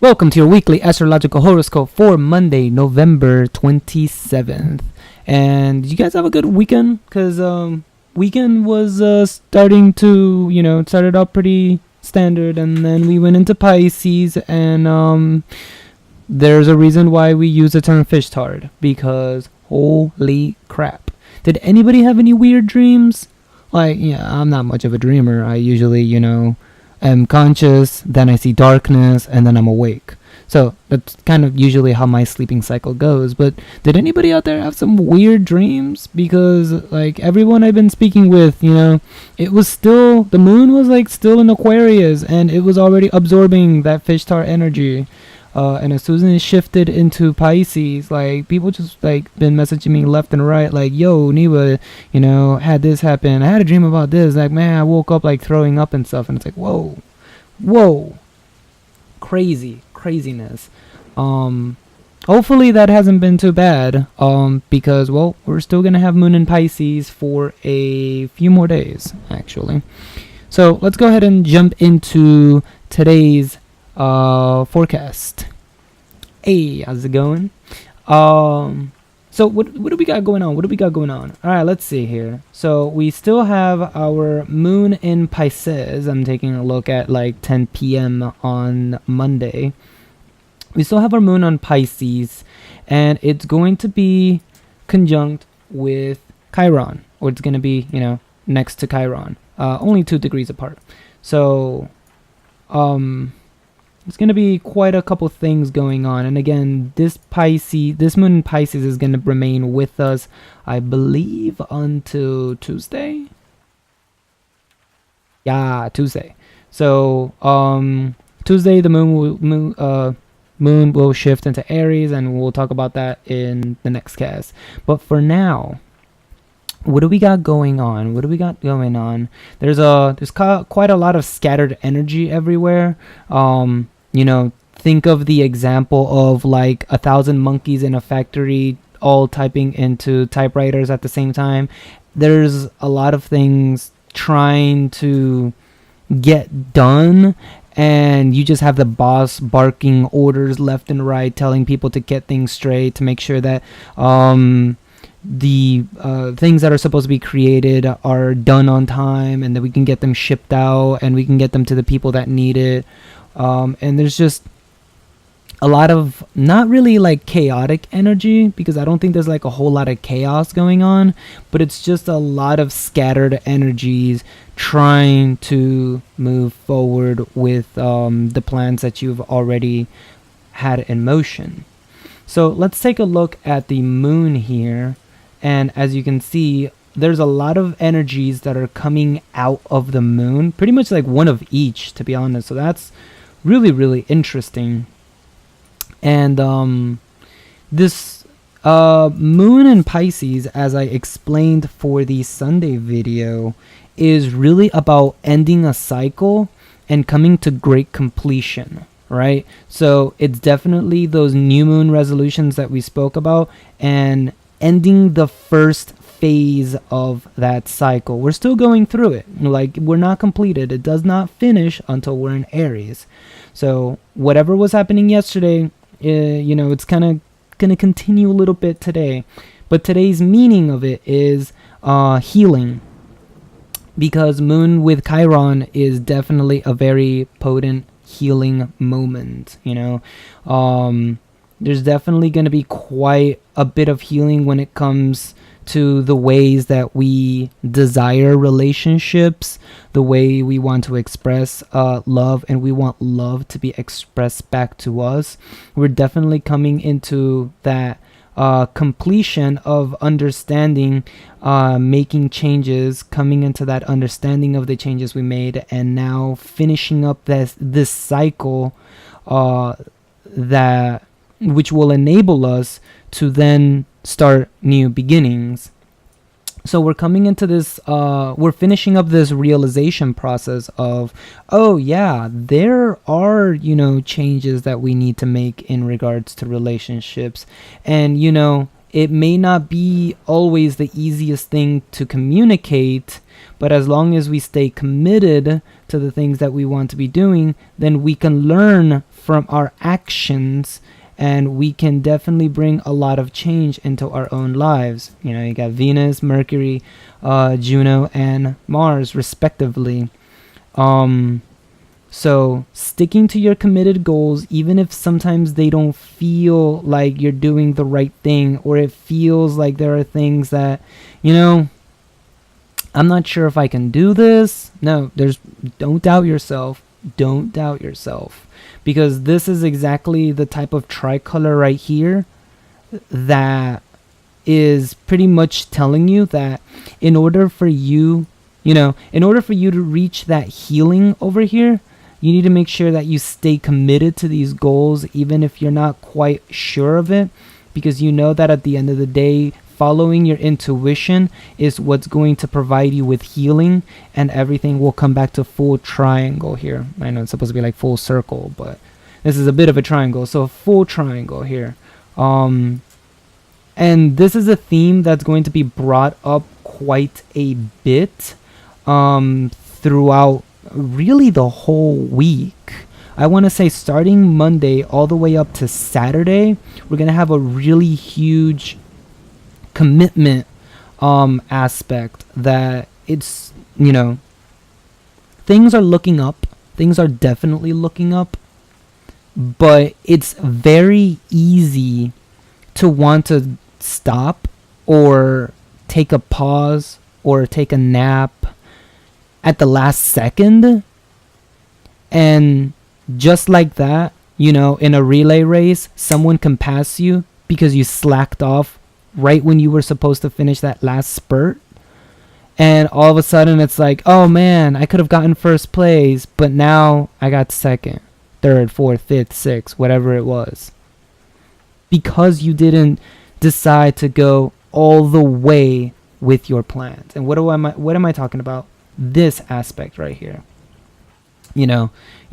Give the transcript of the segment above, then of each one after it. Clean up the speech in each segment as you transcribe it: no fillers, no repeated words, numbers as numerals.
Welcome to your weekly astrological horoscope for Monday, November 27th. And did you guys have a good weekend? Because weekend was starting to, started out pretty standard. And then we went into Pisces. And there's a reason why we use the term fish tard. Because holy crap. Did anybody have any weird dreams? I'm not much of a dreamer. I usually, am conscious, then I see darkness, and then I'm awake. So that's kind of usually how my sleeping cycle goes. But did anybody out there have some weird dreams? Because everyone I've been speaking with, it was still, the moon was still in Aquarius, and it was already absorbing that fish tar energy. And as soon as it shifted into Pisces, people just been messaging me left and right, yo, Niwa, had this happen. I had a dream about this. Man, I woke up throwing up and stuff. And it's whoa, craziness. Hopefully that hasn't been too bad. Because we're still gonna have moon in Pisces for a few more days, actually. So let's go ahead and jump into today's forecast. Hey, how's it going? So what do we got going on? All right, let's see here. So we still have our moon in Pisces. I'm taking a look at 10 p.m. on Monday. We still have our moon on Pisces, and it's going to be conjunct with Chiron, or it's going to be, next to Chiron, only 2 degrees apart. So it's going to be quite a couple things going on. And again, this moon in Pisces is going to remain with us, I believe, until Tuesday. Yeah, Tuesday. So Tuesday the moon will shift into Aries, and we'll talk about that in the next cast. But for now, what do we got going on? There's quite a lot of scattered energy everywhere. Think of the example of 1,000 monkeys in a factory all typing into typewriters at the same time. There's a lot of things trying to get done, and you just have the boss barking orders left and right, telling people to get things straight, to make sure that the things that are supposed to be created are done on time, and that we can get them shipped out, and we can get them to the people that need it. And there's just a lot of not really chaotic energy, because I don't think there's a whole lot of chaos going on, but it's just a lot of scattered energies trying to move forward with the plans that you've already had in motion. So let's take a look at the moon here. And as you can see, there's a lot of energies that are coming out of the moon, pretty much one of each, to be honest. So that's really, really interesting. And this moon in Pisces, as I explained for the Sunday video, is really about ending a cycle and coming to great completion, right? So it's definitely those new moon resolutions that we spoke about, and ending the first phase of that cycle. We're still going through it. We're not completed. It does not finish until we're in Aries. So whatever was happening yesterday, it's kind of going to continue a little bit today. But today's meaning of it is healing. Because moon with Chiron is definitely a very potent healing moment, There's definitely going to be quite a bit of healing when it comes to the ways that we desire relationships, the way we want to express love, and we want love to be expressed back to us. We're definitely coming into that completion of understanding, making changes, coming into that understanding of the changes we made, and now finishing up this cycle which will enable us to then start new beginnings. So we're coming into this, we're finishing up this realization process of, oh yeah, there are, changes that we need to make in regards to relationships. And, it may not be always the easiest thing to communicate, But as long as we stay committed to the things that we want to be doing, then we can learn from our actions, and we can definitely bring a lot of change into our own lives. You know, you got Venus, Mercury, Juno, and Mars, respectively. So sticking to your committed goals, even if sometimes they don't feel like you're doing the right thing, or it feels like there are things that, you know, I'm not sure if I can do this. No, don't doubt yourself. Don't doubt yourself. Because this is exactly the type of tricolor right here that is pretty much telling you that in order for you, in order for you to reach that healing over here, you need to make sure that you stay committed to these goals, even if you're not quite sure of it, because you know that at the end of the day, following your intuition is what's going to provide you with healing, and everything will come back to full triangle here. I know it's supposed to be like full circle, but this is a bit of a triangle, so a full triangle here. And this is a theme that's going to be brought up quite a bit throughout really the whole week. I want to say starting Monday all the way up to Saturday, we're going to have a really huge commitment aspect that it's, things are looking up. Things are definitely looking up, but it's very easy to want to stop or take a pause or take a nap at the last second, and just like that, in a relay race, someone can pass you because you slacked off right when you were supposed to finish that last spurt, and all of a sudden it's like, oh man, I could have gotten first place, but now I got second, third, fourth, fifth, sixth, whatever it was, because you didn't decide to go all the way with your plans. And what am I talking about? This aspect right here. You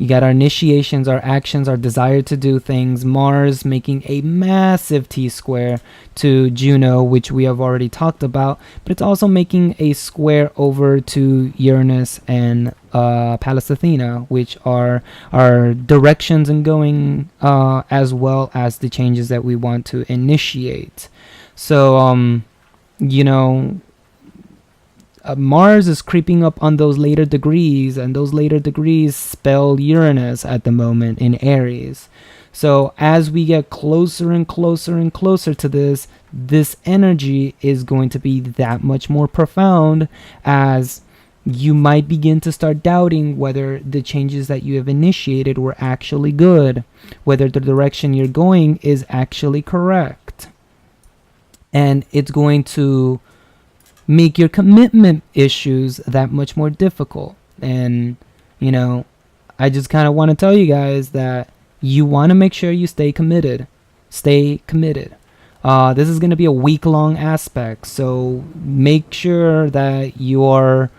got our initiations, our actions, our desire to do things. Mars making a massive T-square to Juno, which we have already talked about, but it's also making a square over to Uranus and Pallas Athena, which are our directions and going, as well as the changes that we want to initiate. So, Mars is creeping up on those later degrees, and those later degrees spell Uranus at the moment in Aries. So as we get closer and closer and closer to this energy is going to be that much more profound, as you might begin to start doubting whether the changes that you have initiated were actually good, whether the direction you're going is actually correct. And it's going to make your commitment issues that much more difficult. And, I just kind of want to tell you guys that you want to make sure you stay committed. Stay committed. This is going to be a week-long aspect, so make sure that you are...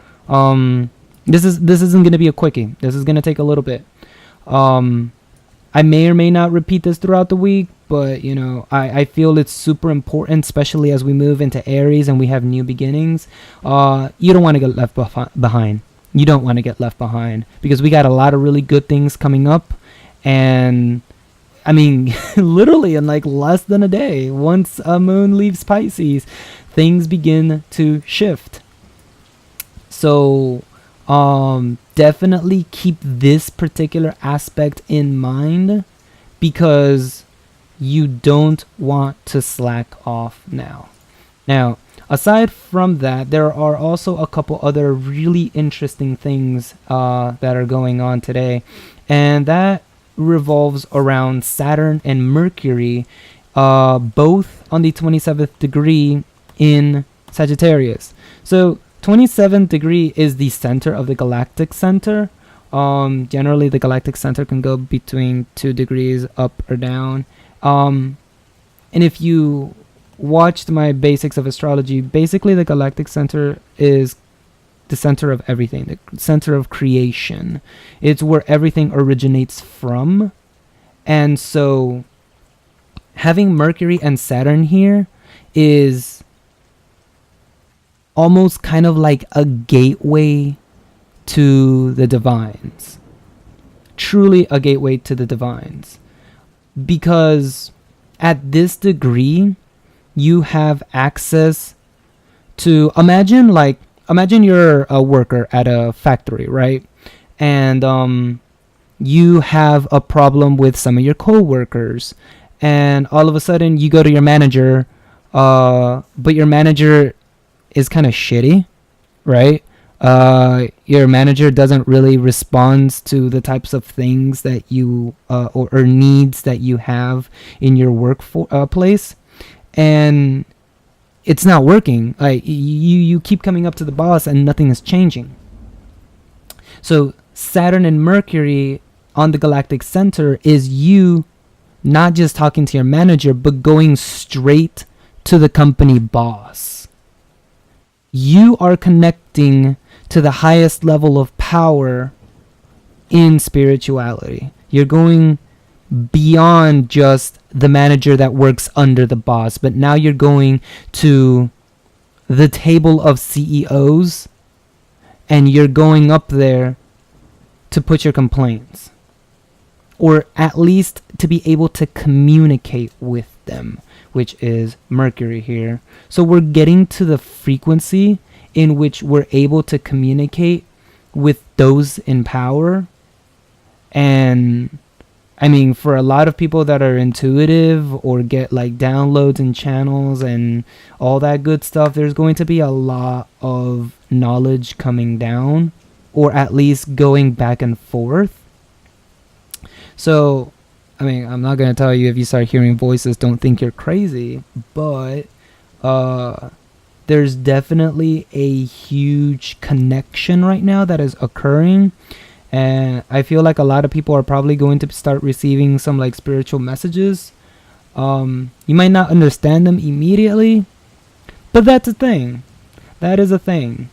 This isn't going to be a quickie. This is going to take a little bit. I may or may not repeat this throughout the week, but I feel it's super important, especially as we move into Aries and we have new beginnings. You don't want to get left behind. You don't want to get left behind, because we got a lot of really good things coming up. And I mean, literally in like less than a day, once a moon leaves Pisces, things begin to shift. So definitely keep this particular aspect in mind, because you don't want to slack off now. Now, aside from that, there are also a couple other really interesting things that are going on today, and that revolves around Saturn and Mercury, both on the 27th degree in Sagittarius. So 27th degree is the center of the galactic center. Generally, the galactic center can go between 2 degrees up or down. And if you watched my basics of astrology, basically the galactic center is the center of everything, the center of creation. It's where everything originates from. And so having Mercury and Saturn here is almost kind of like a gateway to the divines. Truly a gateway to the divines. Because at this degree, you have access to, imagine you're a worker at a factory, right? And you have a problem with some of your co-workers, and all of a sudden you go to your manager, but your manager is kind of shitty, right? Your manager doesn't really respond to the types of things that you or needs that you have in your work place, and it's not working. Like you keep coming up to the boss and nothing is changing. So Saturn and Mercury on the galactic center is you not just talking to your manager, but going straight to the company boss. You are connecting to the highest level of power in spirituality. You're going beyond just the manager that works under the boss, but now you're going to the table of CEOs, and you're going up there to put your complaints, or at least to be able to communicate with them, which is Mercury here. So we're getting to the frequency in which we're able to communicate with those in power. And I mean, for a lot of people that are intuitive or get like downloads and channels and all that good stuff, there's going to be a lot of knowledge coming down, or at least going back and forth. So, I mean, I'm not going to tell you if you start hearing voices, don't think you're crazy, but there's definitely a huge connection right now that is occurring. And I feel like a lot of people are probably going to start receiving some like spiritual messages. You might not understand them immediately, but that's a thing. That is a thing.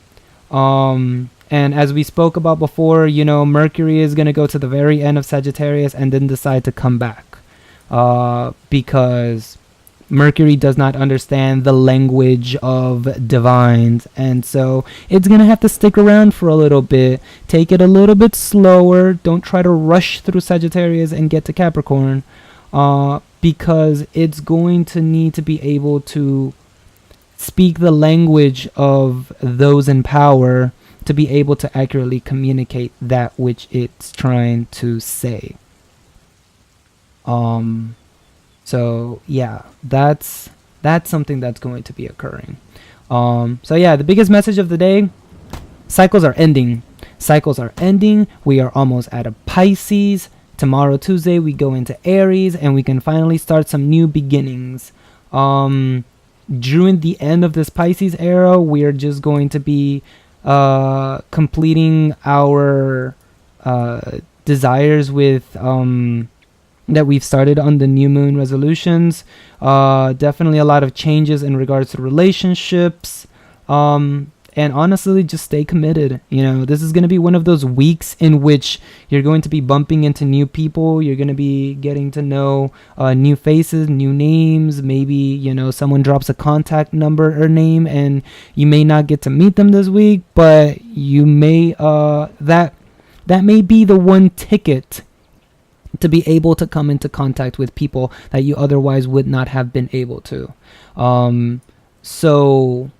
And as we spoke about before, you know, Mercury is going to go to the very end of Sagittarius and then decide to come back. Because Mercury does not understand the language of divines, and so it's going to have to stick around for a little bit. Take it a little bit slower. Don't try to rush through Sagittarius and get to Capricorn, because it's going to need to be able to speak the language of those in power to be able to accurately communicate that which it's trying to say. So yeah, that's something that's going to be occurring. So yeah, the biggest message of the day: cycles are ending. Cycles are ending. We are almost out of Pisces. Tomorrow, Tuesday, we go into Aries, and we can finally start some new beginnings. During the end of this Pisces era, we are just going to be completing our desires with that we've started on the new moon resolutions. Definitely a lot of changes in regards to relationships. And honestly, just stay committed. You know, this is going to be one of those weeks in which you're going to be bumping into new people. You're going to be getting to know new faces, new names. Maybe, you know, someone drops a contact number or name and you may not get to meet them this week, but you may, that may be the one ticket to be able to come into contact with people that you otherwise would not have been able to. So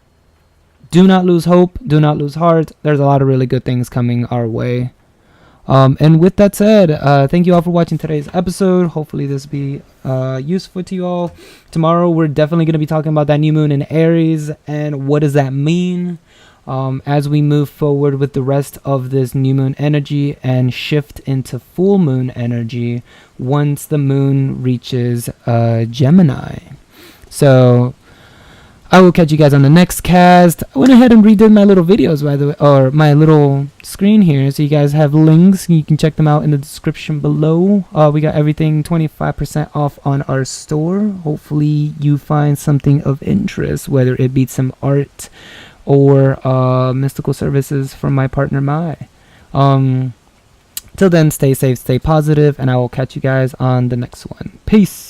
do not lose hope. Do not lose heart. There's a lot of really good things coming our way. And with that said, thank you all for watching today's episode. Hopefully this will be useful to you all. Tomorrow we're definitely going to be talking about that new moon in Aries and what does that mean. As we move forward with the rest of this new moon energy and shift into full moon energy once the moon reaches Gemini. So I will catch you guys on the next cast. I went ahead and redid my little videos, by the way, or my little screen here, so you guys have links. You can check them out in the description below. We got everything 25% off on our store. Hopefully you find something of interest, whether it be some art or mystical services from my partner Mai. Till then, stay safe, stay positive, and I will catch you guys on the next one. Peace.